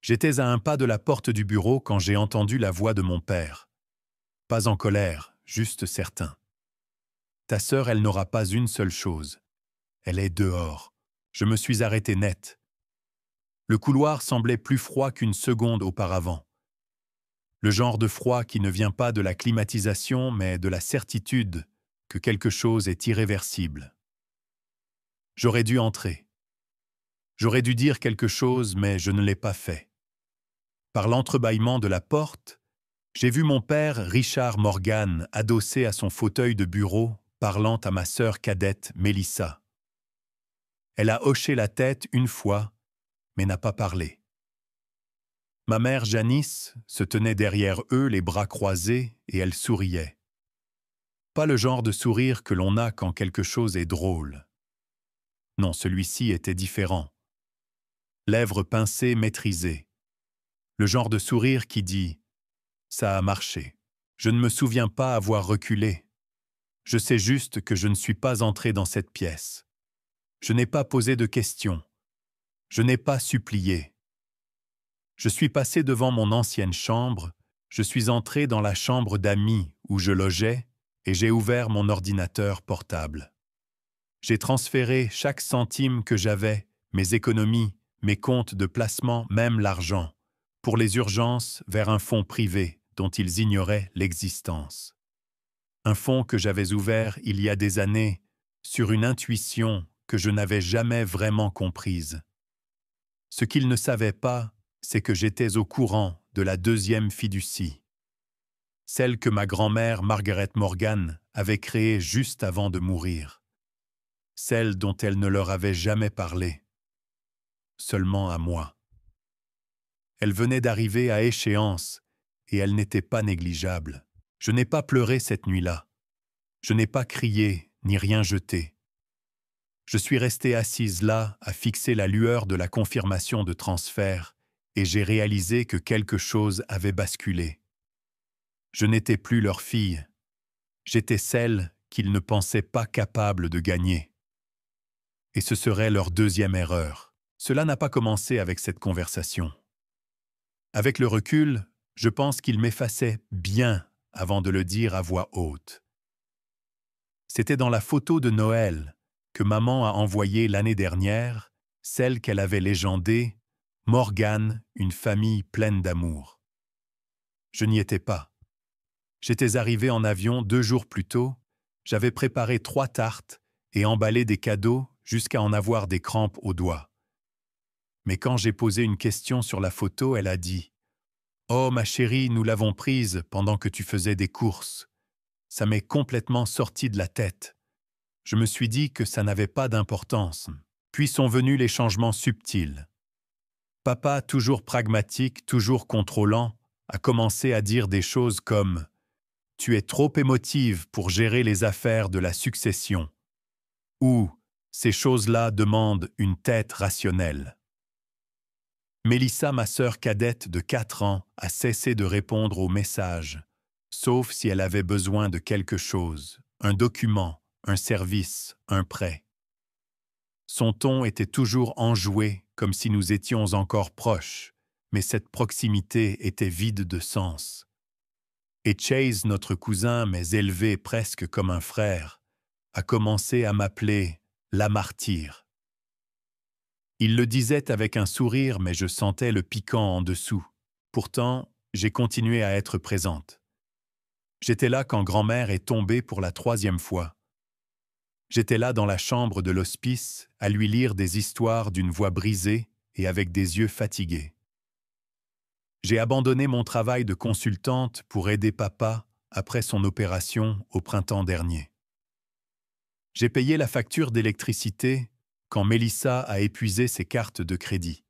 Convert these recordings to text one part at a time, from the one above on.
J'étais à un pas de la porte du bureau quand j'ai entendu la voix de mon père. Pas en colère, juste certain. Ta sœur, elle n'aura pas une seule chose. Elle est dehors. Je me suis arrêté net. Le couloir semblait plus froid qu'une seconde auparavant. Le genre de froid qui ne vient pas de la climatisation, mais de la certitude que quelque chose est irréversible. J'aurais dû entrer. J'aurais dû dire quelque chose, mais je ne l'ai pas fait. Par l'entrebâillement de la porte, j'ai vu mon père, Richard Morgan, adossé à son fauteuil de bureau, parlant à ma sœur cadette, Mélissa. Elle a hoché la tête une fois, mais n'a pas parlé. Ma mère Janice se tenait derrière eux, les bras croisés, et elle souriait. Pas le genre de sourire que l'on a quand quelque chose est drôle. Non, celui-ci était différent. Lèvres pincées, maîtrisées. Le genre de sourire qui dit « ça a marché ». Je ne me souviens pas avoir reculé. Je sais juste que je ne suis pas entré dans cette pièce. Je n'ai pas posé de questions. Je n'ai pas supplié. Je suis passé devant mon ancienne chambre, je suis entré dans la chambre d'amis où je logeais et j'ai ouvert mon ordinateur portable. J'ai transféré chaque centime que j'avais, mes économies, mes comptes de placement, même l'argent, pour les urgences vers un fonds privé dont ils ignoraient l'existence. Un fonds que j'avais ouvert il y a des années sur une intuition que je n'avais jamais vraiment comprise. Ce qu'ils ne savaient pas, c'est que j'étais au courant de la deuxième fiducie, celle que ma grand-mère Margaret Morgan avait créée juste avant de mourir, celle dont elle ne leur avait jamais parlé, seulement à moi. Elle venait d'arriver à échéance et elle n'était pas négligeable. Je n'ai pas pleuré cette nuit-là. Je n'ai pas crié ni rien jeté. Je suis resté assise là à fixer la lueur de la confirmation de transfert et j'ai réalisé que quelque chose avait basculé. Je n'étais plus leur fille. J'étais celle qu'ils ne pensaient pas capable de gagner. Et ce serait leur deuxième erreur. Cela n'a pas commencé avec cette conversation. Avec le recul, je pense qu'ils m'effaçaient bien avant de le dire à voix haute. C'était dans la photo de Noël que maman a envoyée l'année dernière, celle qu'elle avait légendée, Morgane, une famille pleine d'amour. Je n'y étais pas. J'étais arrivé en avion 2 jours plus tôt, j'avais préparé 3 tartes et emballé des cadeaux jusqu'à en avoir des crampes aux doigts. Mais quand j'ai posé une question sur la photo, elle a dit « Oh, ma chérie, nous l'avons prise pendant que tu faisais des courses. » Ça m'est complètement sorti de la tête. Je me suis dit que ça n'avait pas d'importance. Puis sont venus les changements subtils. Papa, toujours pragmatique, toujours contrôlant, a commencé à dire des choses comme « Tu es trop émotive pour gérer les affaires de la succession » ou « Ces choses-là demandent une tête rationnelle ». Mélissa, ma sœur cadette de 4 ans, a cessé de répondre aux messages, sauf si elle avait besoin de quelque chose, un document, un service, un prêt. Son ton était toujours enjoué, comme si nous étions encore proches, mais cette proximité était vide de sens. Et Chase, notre cousin, mais élevé presque comme un frère, a commencé à m'appeler « la martyre ». Il le disait avec un sourire, mais je sentais le piquant en dessous. Pourtant, j'ai continué à être présente. J'étais là quand grand-mère est tombée pour la 3e fois. J'étais là dans la chambre de l'hospice, à lui lire des histoires d'une voix brisée et avec des yeux fatigués. J'ai abandonné mon travail de consultante pour aider papa après son opération au printemps dernier. J'ai payé la facture d'électricité quand Mélissa a épuisé ses cartes de crédit.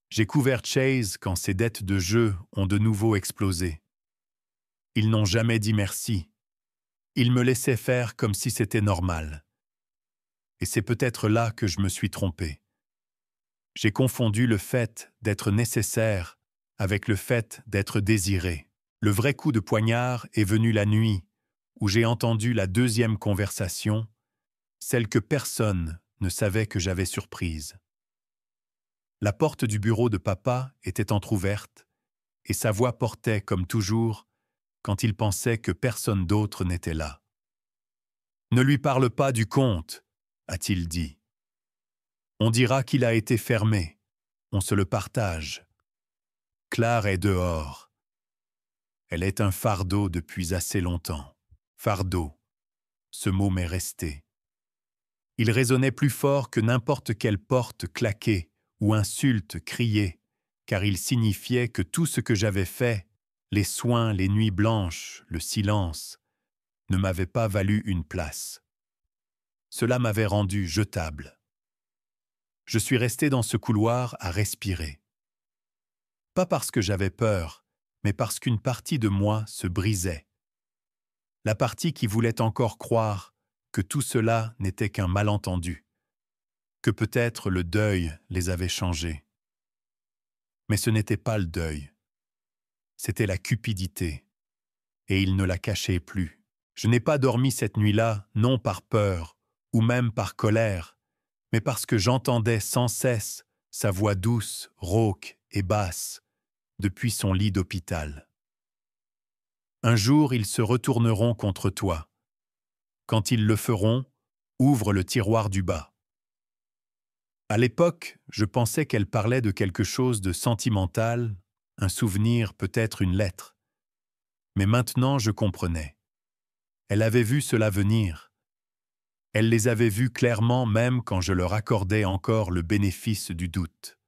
J'ai couvert Chase quand ses dettes de jeu ont de nouveau explosé. Ils n'ont jamais dit merci. Ils me laissaient faire comme si c'était normal. Et c'est peut-être là que je me suis trompé. J'ai confondu le fait d'être nécessaire avec le fait d'être désiré. Le vrai coup de poignard est venu la nuit, où j'ai entendu la 2e conversation, celle que personne ne savait que j'avais surprise. La porte du bureau de papa était entr'ouverte, et sa voix portait, comme toujours, quand il pensait que personne d'autre n'était là. « Ne lui parle pas du compte, a-t-il dit. On dira qu'il a été fermé. On se le partage. Claire est dehors. Elle est un fardeau depuis assez longtemps. Fardeau. Ce mot m'est resté. Il résonnait plus fort que n'importe quelle porte claquée ou insulte criée, car il signifiait que tout ce que j'avais fait, les soins, les nuits blanches, le silence, ne m'avait pas valu une place. Cela m'avait rendu jetable. Je suis resté dans ce couloir à respirer. Pas parce que j'avais peur, mais parce qu'une partie de moi se brisait. La partie qui voulait encore croire que tout cela n'était qu'un malentendu, que peut-être le deuil les avait changés. Mais ce n'était pas le deuil, c'était la cupidité, et il ne la cachait plus. Je n'ai pas dormi cette nuit-là, non par peur, ou même par colère, mais parce que j'entendais sans cesse sa voix douce, rauque et basse, depuis son lit d'hôpital. Un jour, ils se retourneront contre toi. Quand ils le feront, ouvre le tiroir du bas. À l'époque, je pensais qu'elle parlait de quelque chose de sentimental, un souvenir, peut-être une lettre. Mais maintenant, je comprenais. Elle avait vu cela venir. Elle les avait vus clairement même quand je leur accordais encore le bénéfice du doute.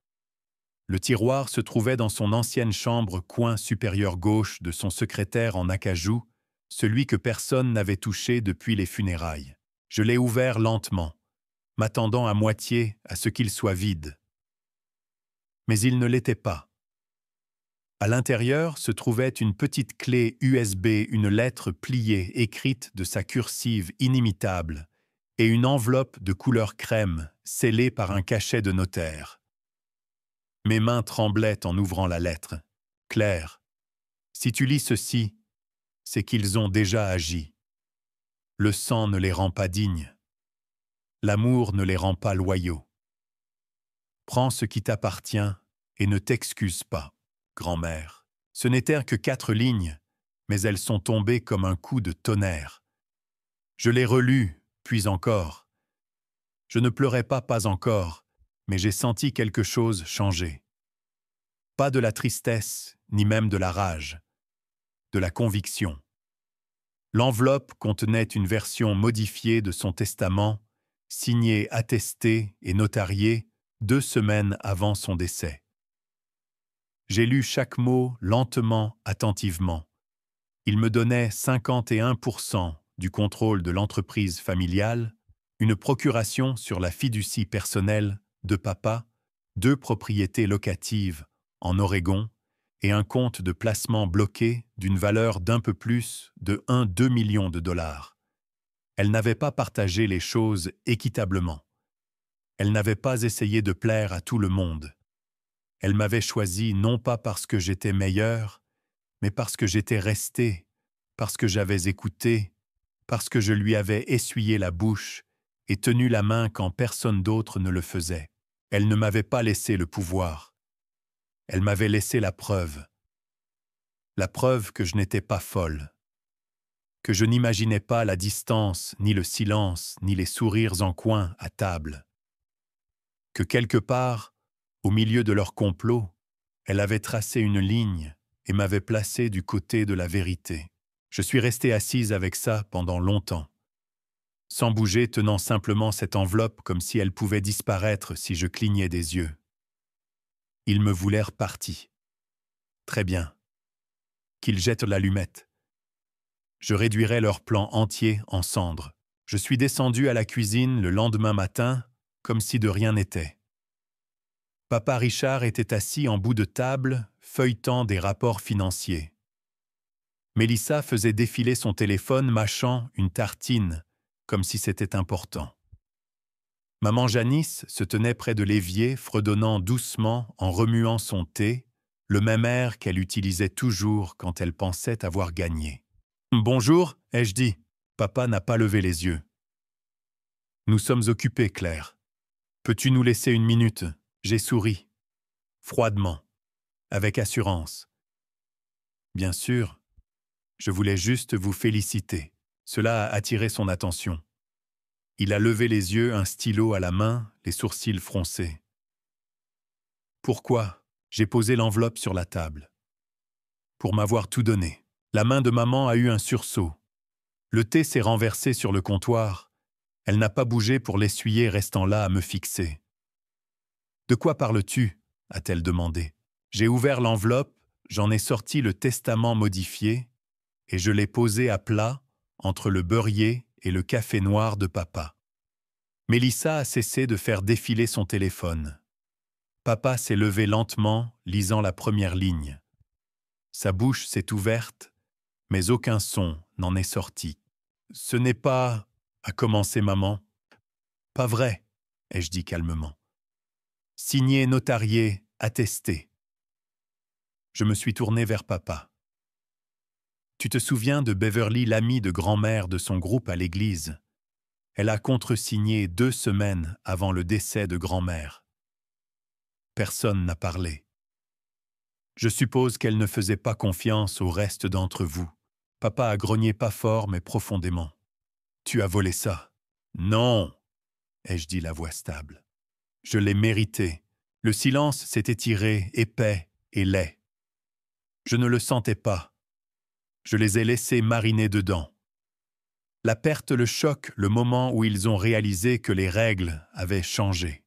Le tiroir se trouvait dans son ancienne chambre, coin supérieur gauche de son secrétaire en acajou, celui que personne n'avait touché depuis les funérailles. Je l'ai ouvert lentement, m'attendant à moitié à ce qu'il soit vide. Mais il ne l'était pas. À l'intérieur se trouvait une petite clé USB, une lettre pliée écrite de sa cursive inimitable et une enveloppe de couleur crème scellée par un cachet de notaire. Mes mains tremblaient en ouvrant la lettre. « Claire, si tu lis ceci, c'est qu'ils ont déjà agi. Le sang ne les rend pas dignes. L'amour ne les rend pas loyaux. Prends ce qui t'appartient et ne t'excuse pas, grand-mère. » Ce n'étaient que 4 lignes, mais elles sont tombées comme un coup de tonnerre. Je l'ai relue, puis encore. Je ne pleurais pas encore, mais j'ai senti quelque chose changer. Pas de la tristesse, ni même de la rage, de la conviction. L'enveloppe contenait une version modifiée de son testament, signée, attestée et notariée 2 semaines avant son décès. J'ai lu chaque mot lentement, attentivement. Il me donnait 51% du contrôle de l'entreprise familiale, une procuration sur la fiducie personnelle de papa, 2 propriétés locatives en Oregon et un compte de placement bloqué d'une valeur d'un peu plus de 1,2 million de dollars. Elle n'avait pas partagé les choses équitablement. Elle n'avait pas essayé de plaire à tout le monde. Elle m'avait choisi non pas parce que j'étais meilleur, mais parce que j'étais resté, parce que j'avais écouté, parce que je lui avais essuyé la bouche et tenu la main quand personne d'autre ne le faisait. Elle ne m'avait pas laissé le pouvoir. Elle m'avait laissé la preuve que je n'étais pas folle, que je n'imaginais pas la distance, ni le silence, ni les sourires en coin à table, que quelque part, au milieu de leur complot, elle avait tracé une ligne et m'avait placé du côté de la vérité. Je suis resté assise avec ça pendant longtemps, sans bouger, tenant simplement cette enveloppe comme si elle pouvait disparaître si je clignais des yeux. Ils me voulaient repartis. Très bien. Qu'ils jettent l'allumette. Je réduirai leur plan entier en cendres. Je suis descendu à la cuisine le lendemain matin, comme si de rien n'était. Papa Richard était assis en bout de table, feuilletant des rapports financiers. Mélissa faisait défiler son téléphone, mâchant une tartine, comme si c'était important. Maman Janice se tenait près de l'évier, fredonnant doucement en remuant son thé, le même air qu'elle utilisait toujours quand elle pensait avoir gagné. « Bonjour, ai-je dit. Papa n'a pas levé les yeux. « Nous sommes occupés, Claire. Peux-tu nous laisser une minute ?» J'ai souri. froidement, avec assurance. Bien sûr, je voulais juste vous féliciter. Cela a attiré son attention. Il a levé les yeux, un stylo à la main, les sourcils froncés. Pourquoi? J'ai posé l'enveloppe sur la table. Pour m'avoir tout donné. La main de maman a eu un sursaut. Le thé s'est renversé sur le comptoir. Elle n'a pas bougé pour l'essuyer, restant là à me fixer. « De quoi parles-tu » a-t-elle demandé. J'ai ouvert l'enveloppe, j'en ai sorti le testament modifié et je l'ai posé à plat entre le beurrier et le café noir de papa. Mélissa a cessé de faire défiler son téléphone. Papa s'est levé lentement, lisant la première ligne. Sa bouche s'est ouverte, mais aucun son n'en est sorti. « Ce n'est pas... » a commencé maman. « Pas vrai, » ai-je dit calmement. « Signé, notarié, attesté. » Je me suis tourné vers papa. « Tu te souviens de Beverly, l'amie de grand-mère de son groupe à l'église? Elle a contresigné 2 semaines avant le décès de grand-mère. » Personne n'a parlé. Je suppose qu'elle ne faisait pas confiance au reste d'entre vous. Papa a grogné pas fort mais profondément. « Tu as volé ça. »« Non !» ai-je dit la voix stable. « Je l'ai mérité. » Le silence s'est étiré, épais et laid. Je ne le sentais pas. Je les ai laissés mariner dedans. La perte le choque, le moment où ils ont réalisé que les règles avaient changé.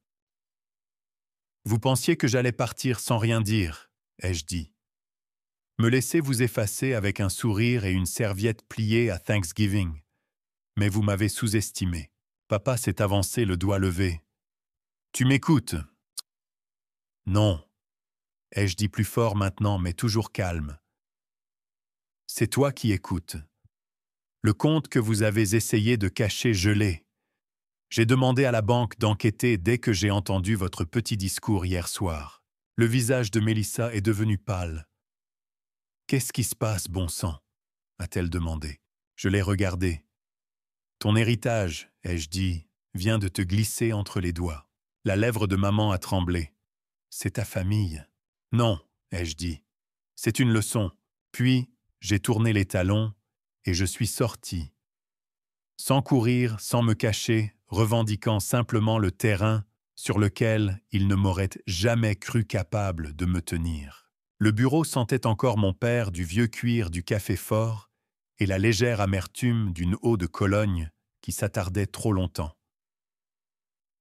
« Vous pensiez que j'allais partir sans rien dire ?» ai-je dit. « Me laisser vous effacer avec un sourire et une serviette pliée à Thanksgiving. Mais vous m'avez sous-estimé. » Papa s'est avancé, le doigt levé. « Tu m'écoutes ?» ?»« Non. » ai-je dit plus fort maintenant, mais toujours calme. « C'est toi qui écoutes. Le compte que vous avez essayé de cacher, je l'ai. J'ai demandé à la banque d'enquêter dès que j'ai entendu votre petit discours hier soir. » Le visage de Mélissa est devenu pâle. « Qu'est-ce qui se passe, bon sang ?» a-t-elle demandé. Je l'ai regardé. « Ton héritage, ai-je dit, vient de te glisser entre les doigts. » La lèvre de maman a tremblé. « C'est ta famille. »« Non, ai-je dit. C'est une leçon. » Puis, j'ai tourné les talons et je suis sorti. Sans courir, sans me cacher, revendiquant simplement le terrain sur lequel il ne m'aurait jamais cru capable de me tenir. Le bureau sentait encore mon père du vieux cuir du café fort et la légère amertume d'une eau de Cologne qui s'attardait trop longtemps.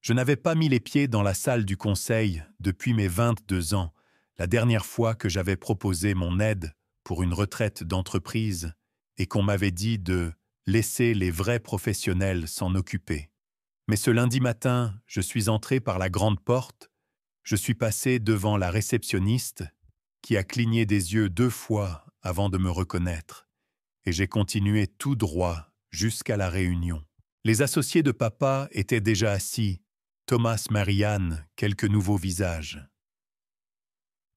Je n'avais pas mis les pieds dans la salle du conseil depuis mes 22 ans, la dernière fois que j'avais proposé mon aide pour une retraite d'entreprise et qu'on m'avait dit de laisser les vrais professionnels s'en occuper. Mais ce lundi matin, je suis entré par la grande porte, je suis passé devant la réceptionniste qui a cligné des yeux 2 fois avant de me reconnaître, et j'ai continué tout droit jusqu'à la réunion. Les associés de papa étaient déjà assis, Thomas, Marianne, quelques nouveaux visages.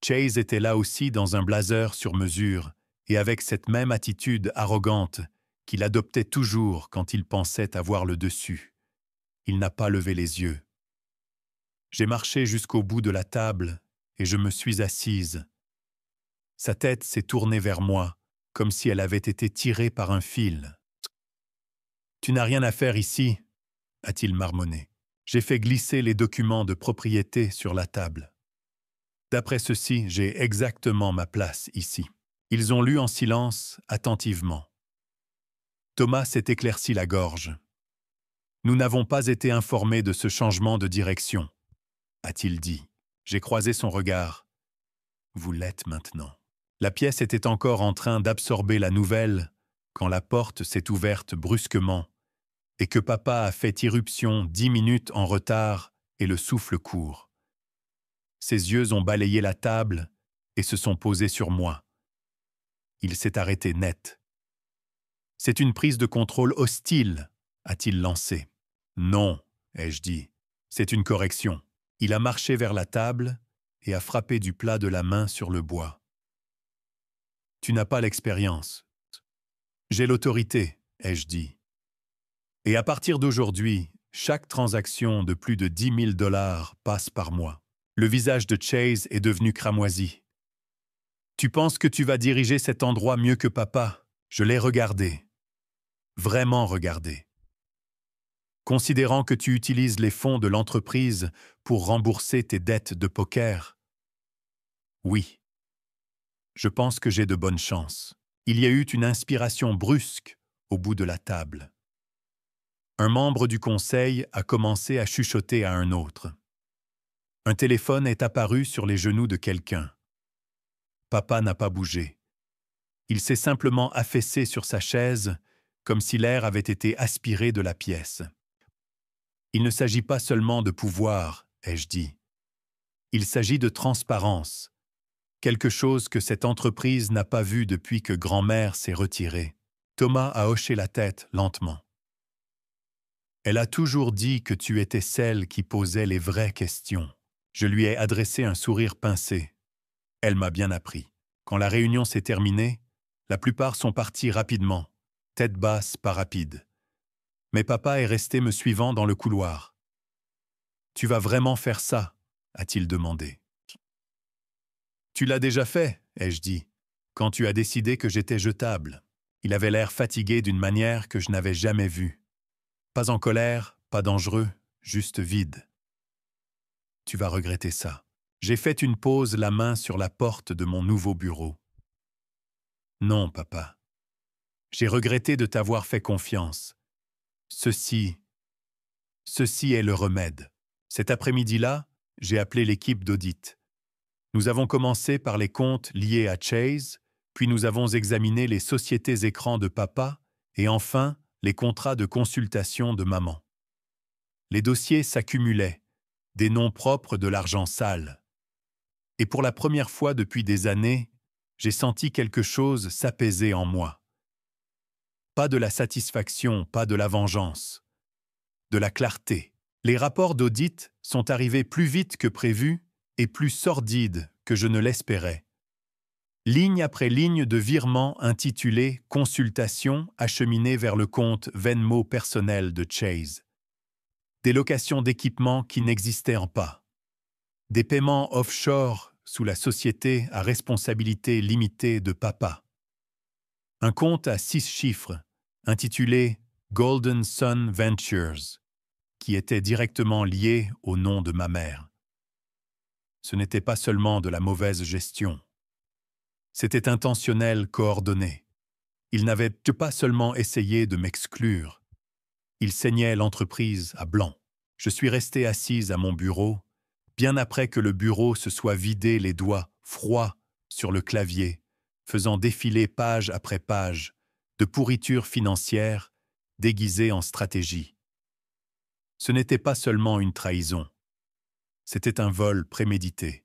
Chase était là aussi dans un blazer sur mesure et avec cette même attitude arrogante qu'il adoptait toujours quand il pensait avoir le dessus. Il n'a pas levé les yeux. J'ai marché jusqu'au bout de la table et je me suis assise. Sa tête s'est tournée vers moi, comme si elle avait été tirée par un fil. « Tu n'as rien à faire ici » a-t-il marmonné. J'ai fait glisser les documents de propriété sur la table. D'après ceci, j'ai exactement ma place ici. Ils ont lu en silence, attentivement. Thomas s'est éclairci la gorge. « Nous n'avons pas été informés de ce changement de direction, » a-t-il dit. J'ai croisé son regard. « Vous l'êtes maintenant. » La pièce était encore en train d'absorber la nouvelle quand la porte s'est ouverte brusquement et que papa a fait irruption 10 minutes en retard et le souffle court. Ses yeux ont balayé la table et se sont posés sur moi. Il s'est arrêté net. « C'est une prise de contrôle hostile », a-t-il lancé. « Non, ai-je dit. C'est une correction. » Il a marché vers la table et a frappé du plat de la main sur le bois. « Tu n'as pas l'expérience. »« J'ai l'autorité, ai-je dit. Et à partir d'aujourd'hui, chaque transaction de plus de 10 000 $ passe par moi. » Le visage de Chase est devenu cramoisi. « Tu penses que tu vas diriger cet endroit mieux que papa ?» Je l'ai regardé. Vraiment regardé. Considérant que tu utilises les fonds de l'entreprise pour rembourser tes dettes de poker. Oui. Je pense que j'ai de bonnes chances. Il y a eu une inspiration brusque au bout de la table. Un membre du conseil a commencé à chuchoter à un autre. Un téléphone est apparu sur les genoux de quelqu'un. Papa n'a pas bougé. Il s'est simplement affaissé sur sa chaise, comme si l'air avait été aspiré de la pièce. Il ne s'agit pas seulement de pouvoir, ai-je dit. Il s'agit de transparence, quelque chose que cette entreprise n'a pas vu depuis que grand-mère s'est retirée. Thomas a hoché la tête lentement. Elle a toujours dit que tu étais celle qui posait les vraies questions. Je lui ai adressé un sourire pincé. Elle m'a bien appris. Quand la réunion s'est terminée, la plupart sont partis rapidement, tête basse pas rapide. Mais papa est resté me suivant dans le couloir. « Tu vas vraiment faire ça ?» a-t-il demandé. « Tu l'as déjà fait, ai-je dit, quand tu as décidé que j'étais jetable. » Il avait l'air fatigué d'une manière que je n'avais jamais vue. Pas en colère, pas dangereux, juste vide. « Tu vas regretter ça. » J'ai fait une pause, la main sur la porte de mon nouveau bureau. « Non, papa. J'ai regretté de t'avoir fait confiance. Ceci est le remède. » Cet après-midi-là, j'ai appelé l'équipe d'audit. Nous avons commencé par les comptes liés à Chase, puis nous avons examiné les sociétés écrans de papa et enfin les contrats de consultation de maman. Les dossiers s'accumulaient, des noms propres de l'argent sale. Et pour la première fois depuis des années, j'ai senti quelque chose s'apaiser en moi. Pas de la satisfaction, pas de la vengeance. De la clarté. Les rapports d'audit sont arrivés plus vite que prévu et plus sordides que je ne l'espérais. Ligne après ligne de virements intitulés « Consultation » acheminés vers le compte Venmo personnel de Chase. Des locations d'équipements qui n'existaient pas. Des paiements offshore sous la société à responsabilité limitée de papa. Un compte à 6 chiffres, intitulé Golden Sun Ventures, qui était directement lié au nom de ma mère. Ce n'était pas seulement de la mauvaise gestion. C'était intentionnel, coordonné. Il n'avait pas seulement essayé de m'exclure. Il saignait l'entreprise à blanc. Je suis resté assise à mon bureau, bien après que le bureau se soit vidé les doigts froids sur le clavier, faisant défiler page après page de pourriture financière déguisée en stratégie. Ce n'était pas seulement une trahison, c'était un vol prémédité.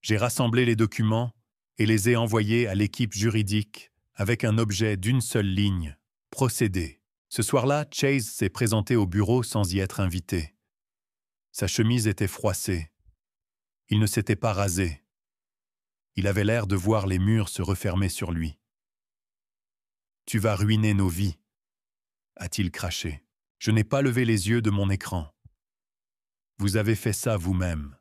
J'ai rassemblé les documents et les ai envoyés à l'équipe juridique avec un objet d'une seule ligne, procédé. Ce soir-là, Chase s'est présenté au bureau sans y être invité. Sa chemise était froissée. Il ne s'était pas rasé. Il avait l'air de voir les murs se refermer sur lui. « Tu vas ruiner nos vies », a-t-il craché. Je n'ai pas levé les yeux de mon écran. « Vous avez fait ça vous-même.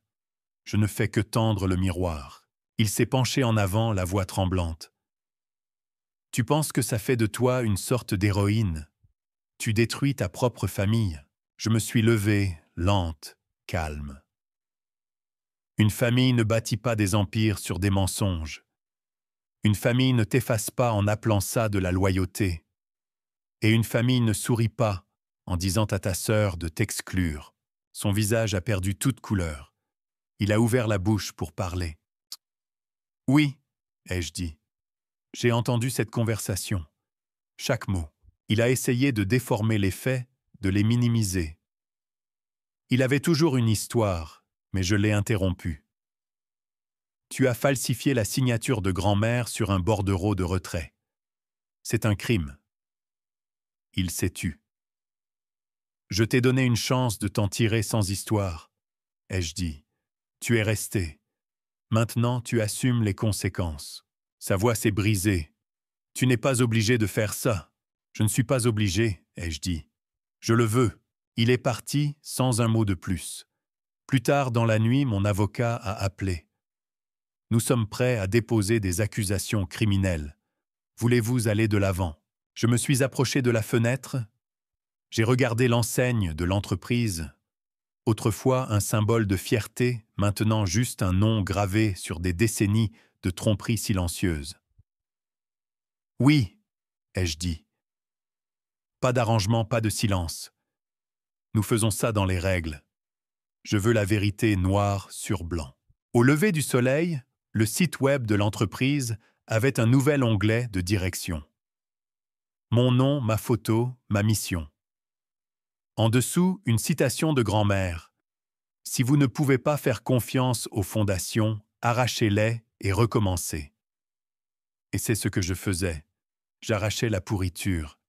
Je ne fais que tendre le miroir. » Il s'est penché en avant, la voix tremblante. « Tu penses que ça fait de toi une sorte d'héroïne. Tu détruis ta propre famille. » Je me suis levé, lente, calme. Une famille ne bâtit pas des empires sur des mensonges. Une famille ne t'efface pas en appelant ça de la loyauté. Et une famille ne sourit pas en disant à ta sœur de t'exclure. Son visage a perdu toute couleur. Il a ouvert la bouche pour parler. « Oui, ai-je dit. J'ai entendu cette conversation. Chaque mot. Il a essayé de déformer les faits, de les minimiser. Il avait toujours une histoire, mais je l'ai interrompu. Tu as falsifié la signature de grand-mère sur un bordereau de retrait. C'est un crime. Il s'est tu. Je t'ai donné une chance de t'en tirer sans histoire, ai-je dit. Tu es resté. Maintenant, tu assumes les conséquences. Sa voix s'est brisée. Tu n'es pas obligé de faire ça. Je ne suis pas obligé, ai-je dit. Je le veux. Il est parti sans un mot de plus. Plus tard dans la nuit, mon avocat a appelé. Nous sommes prêts à déposer des accusations criminelles. Voulez-vous aller de l'avant? Je me suis approché de la fenêtre. J'ai regardé l'enseigne de l'entreprise. Autrefois un symbole de fierté, maintenant juste un nom gravé sur des décennies de tromperies silencieuses. Oui, ai-je dit. Pas d'arrangement, pas de silence. Nous faisons ça dans les règles. Je veux la vérité noire sur blanc. Au lever du soleil, le site web de l'entreprise avait un nouvel onglet de direction. Mon nom, ma photo, ma mission. En dessous, une citation de grand-mère. Si vous ne pouvez pas faire confiance aux fondations, arrachez-les et recommencez. Et c'est ce que je faisais. J'arrachais la pourriture,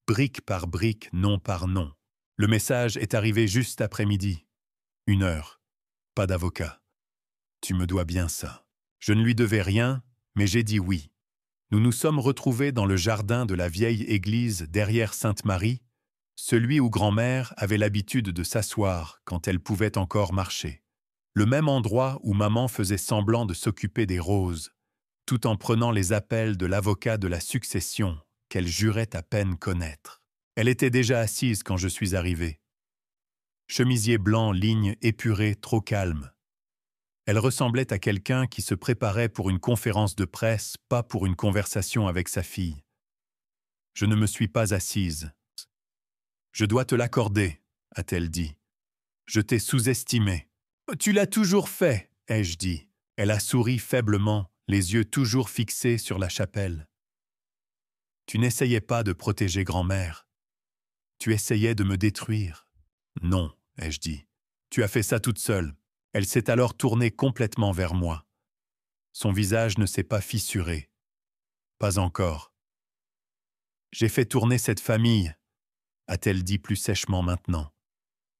brique par brique, nom par nom. Le message est arrivé juste après midi. 1 heure. Pas d'avocat. Tu me dois bien ça. Je ne lui devais rien, mais j'ai dit oui. Nous nous sommes retrouvés dans le jardin de la vieille église derrière Sainte-Marie, celui où grand-mère avait l'habitude de s'asseoir quand elle pouvait encore marcher. Le même endroit où maman faisait semblant de s'occuper des roses, tout en prenant les appels de l'avocat de la succession qu'elle jurait à peine connaître. Elle était déjà assise quand je suis arrivé. Chemisier blanc, ligne épurée, trop calme. Elle ressemblait à quelqu'un qui se préparait pour une conférence de presse, pas pour une conversation avec sa fille. Je ne me suis pas assise. « Je dois te l'accorder », a-t-elle dit. « Je t'ai sous-estimé. »« Tu l'as toujours fait », ai-je dit. Elle a souri faiblement, les yeux toujours fixés sur la chapelle. « Tu n'essayais pas de protéger grand-mère. Tu essayais de me détruire. »« Non », ai-je dit. « Tu as fait ça toute seule. » Elle s'est alors tournée complètement vers moi. Son visage ne s'est pas fissuré. Pas encore. « J'ai fait tourner cette famille », a-t-elle dit plus sèchement maintenant.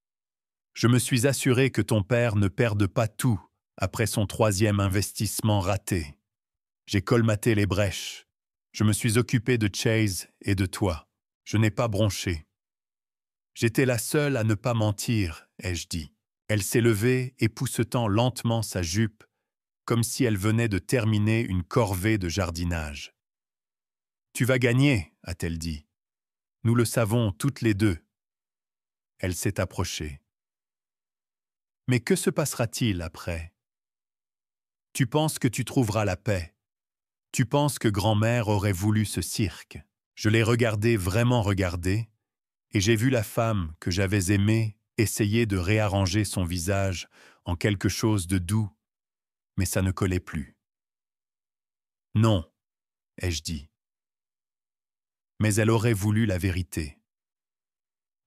« Je me suis assuré que ton père ne perde pas tout après son 3e investissement raté. J'ai colmaté les brèches. Je me suis occupé de Chase et de toi. Je n'ai pas bronché. J'étais la seule à ne pas mentir, ai-je dit. Elle s'est levée, époussetant lentement sa jupe, comme si elle venait de terminer une corvée de jardinage. « Tu vas gagner, a-t-elle dit. Nous le savons toutes les deux. » Elle s'est approchée. « Mais que se passera-t-il après? Tu penses que tu trouveras la paix. Tu penses que grand-mère aurait voulu ce cirque. » Je l'ai regardée, vraiment regardée, et j'ai vu la femme que j'avais aimée essayer de réarranger son visage en quelque chose de doux, mais ça ne collait plus. « Non, » ai-je dit. Mais elle aurait voulu la vérité.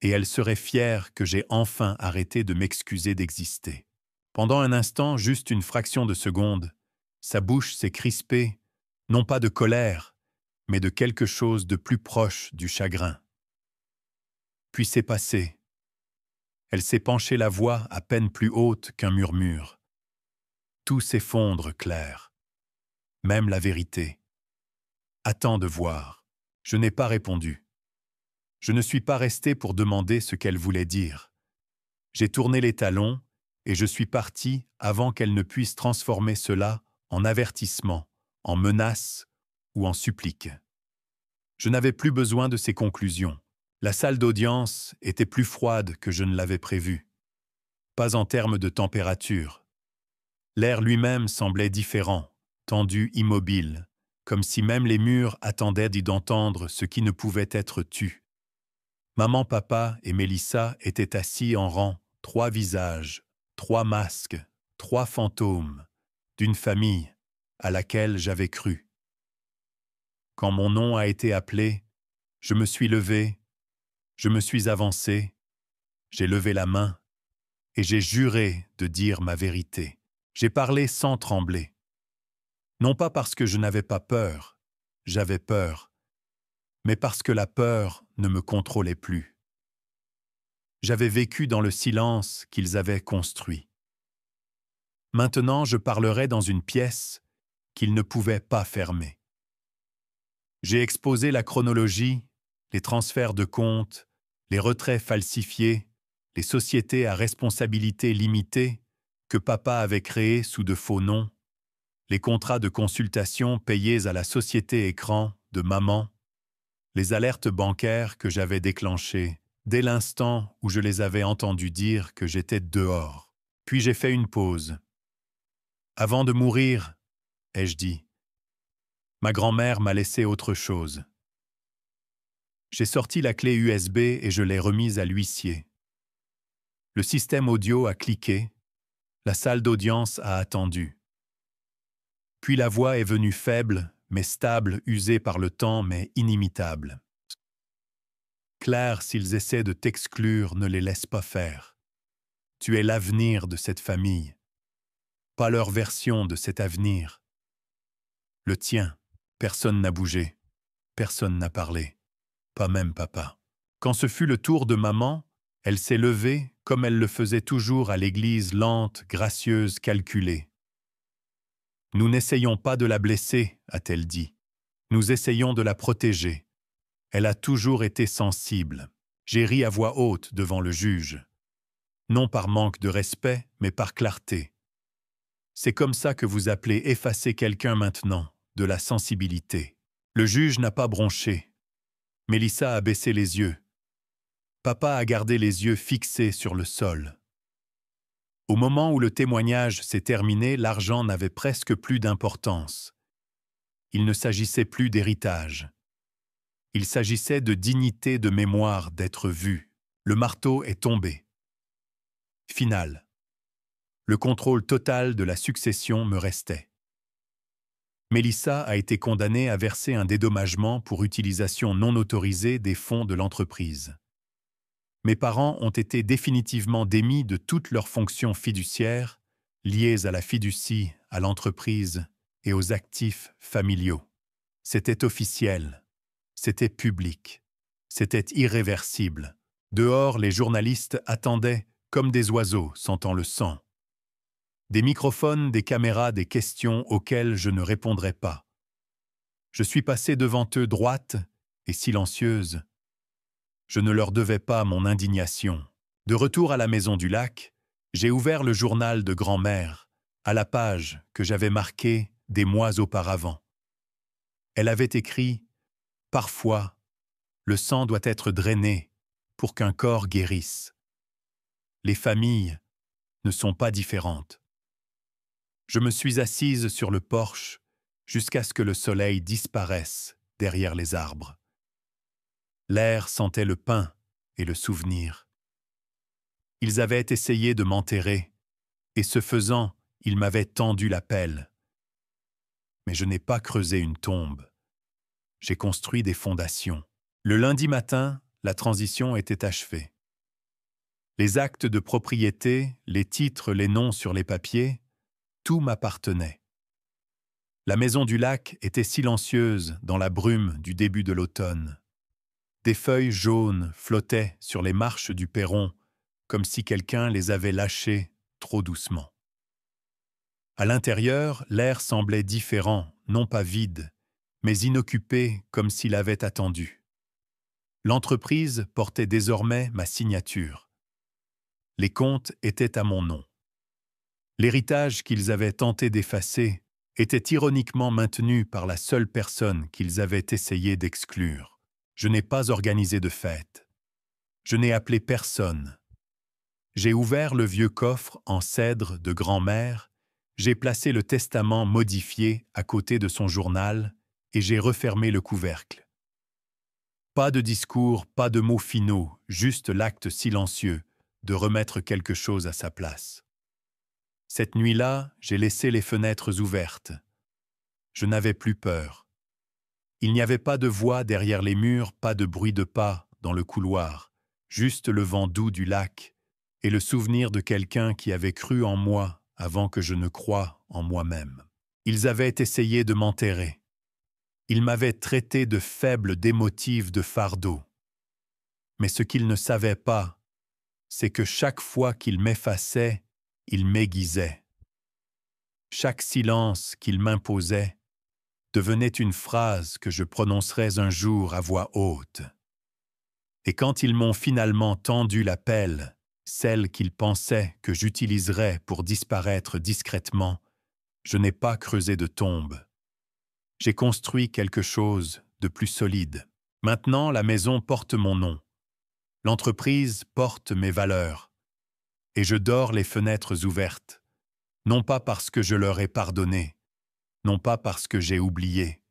Et elle serait fière que j'ai enfin arrêté de m'excuser d'exister. Pendant un instant, juste une fraction de seconde, sa bouche s'est crispée, non pas de colère, mais de quelque chose de plus proche du chagrin. Puis c'est passé. Elle s'est penchée, la voix à peine plus haute qu'un murmure. Tout s'effondre, Claire. Même la vérité. Attends de voir. Je n'ai pas répondu. Je ne suis pas resté pour demander ce qu'elle voulait dire. J'ai tourné les talons et je suis parti avant qu'elle ne puisse transformer cela en avertissement, en menace ou en supplique. Je n'avais plus besoin de ses conclusions. La salle d'audience était plus froide que je ne l'avais prévu. Pas en termes de température. L'air lui-même semblait différent, tendu, immobile, comme si même les murs attendaient d'entendre ce qui ne pouvait être tu. Maman, papa et Mélissa étaient assis en rang, 3 visages, 3 masques, 3 fantômes, d'une famille à laquelle j'avais cru. Quand mon nom a été appelé, je me suis levé, je me suis avancé, j'ai levé la main et j'ai juré de dire ma vérité. J'ai parlé sans trembler. Non pas parce que je n'avais pas peur, j'avais peur, mais parce que la peur ne me contrôlait plus. J'avais vécu dans le silence qu'ils avaient construit. Maintenant, je parlerai dans une pièce qu'ils ne pouvaient pas fermer. J'ai exposé la chronologie, les transferts de comptes, les retraits falsifiés, les sociétés à responsabilité limitée que papa avait créées sous de faux noms, les contrats de consultation payés à la société écran de maman, les alertes bancaires que j'avais déclenchées dès l'instant où je les avais entendus dire que j'étais dehors. Puis j'ai fait une pause. Avant de mourir, ai-je dit, ma grand-mère m'a laissé autre chose. J'ai sorti la clé USB et je l'ai remise à l'huissier. Le système audio a cliqué, la salle d'audience a attendu. Puis la voix est venue faible, mais stable, usée par le temps, mais inimitable. Claire, s'ils essaient de t'exclure, ne les laisse pas faire. Tu es l'avenir de cette famille, pas leur version de cet avenir. Le tien, personne n'a bougé, personne n'a parlé, pas même papa. Quand ce fut le tour de maman, elle s'est levée comme elle le faisait toujours à l'église, lente, gracieuse, calculée. « Nous n'essayons pas de la blesser, a-t-elle dit. Nous essayons de la protéger. Elle a toujours été sensible. » J'ai ri à voix haute devant le juge. Non par manque de respect, mais par clarté. C'est comme ça que vous appelez effacer quelqu'un maintenant, de la sensibilité. Le juge n'a pas bronché. Mélissa a baissé les yeux. Papa a gardé les yeux fixés sur le sol. Au moment où le témoignage s'est terminé, l'argent n'avait presque plus d'importance. Il ne s'agissait plus d'héritage. Il s'agissait de dignité de mémoire d'être vu. Le marteau est tombé. Final. Le contrôle total de la succession me restait. Mélissa a été condamnée à verser un dédommagement pour utilisation non autorisée des fonds de l'entreprise. Mes parents ont été définitivement démis de toutes leurs fonctions fiduciaires liées à la fiducie, à l'entreprise et aux actifs familiaux. C'était officiel, c'était public, c'était irréversible. Dehors, les journalistes attendaient comme des oiseaux sentant le sang. Des microphones, des caméras, des questions auxquelles je ne répondrais pas. Je suis passée devant eux droite et silencieuse. Je ne leur devais pas mon indignation. De retour à la maison du lac, j'ai ouvert le journal de grand-mère, à la page que j'avais marquée des mois auparavant. Elle avait écrit « Parfois, le sang doit être drainé pour qu'un corps guérisse. Les familles ne sont pas différentes. » Je me suis assise sur le porche jusqu'à ce que le soleil disparaisse derrière les arbres. L'air sentait le pain et le souvenir. Ils avaient essayé de m'enterrer, et ce faisant, ils m'avaient tendu la pelle. Mais je n'ai pas creusé une tombe. J'ai construit des fondations. Le lundi matin, la transition était achevée. Les actes de propriété, les titres, les noms sur les papiers, tout m'appartenait. La maison du lac était silencieuse dans la brume du début de l'automne. Des feuilles jaunes flottaient sur les marches du perron, comme si quelqu'un les avait lâchées trop doucement. À l'intérieur, l'air semblait différent, non pas vide, mais inoccupé comme s'il avait attendu. L'entreprise portait désormais ma signature. Les comptes étaient à mon nom. L'héritage qu'ils avaient tenté d'effacer était ironiquement maintenu par la seule personne qu'ils avaient essayé d'exclure. Je n'ai pas organisé de fête. Je n'ai appelé personne. J'ai ouvert le vieux coffre en cèdre de grand-mère, j'ai placé le testament modifié à côté de son journal et j'ai refermé le couvercle. Pas de discours, pas de mots finaux, juste l'acte silencieux de remettre quelque chose à sa place. Cette nuit-là, j'ai laissé les fenêtres ouvertes. Je n'avais plus peur. Il n'y avait pas de voix derrière les murs, pas de bruit de pas dans le couloir, juste le vent doux du lac et le souvenir de quelqu'un qui avait cru en moi avant que je ne croie en moi-même. Ils avaient essayé de m'enterrer. Ils m'avaient traité de faible, d'émotive, de fardeau. Mais ce qu'ils ne savaient pas, c'est que chaque fois qu'ils m'effaçaient, ils m'aiguisaient. Chaque silence qu'ils m'imposaient devenait une phrase que je prononcerais un jour à voix haute. Et quand ils m'ont finalement tendu la pelle, celle qu'ils pensaient que j'utiliserais pour disparaître discrètement, je n'ai pas creusé de tombe. J'ai construit quelque chose de plus solide. Maintenant, la maison porte mon nom. L'entreprise porte mes valeurs. Et je dors les fenêtres ouvertes, non pas parce que je leur ai pardonné, non pas parce que j'ai oublié,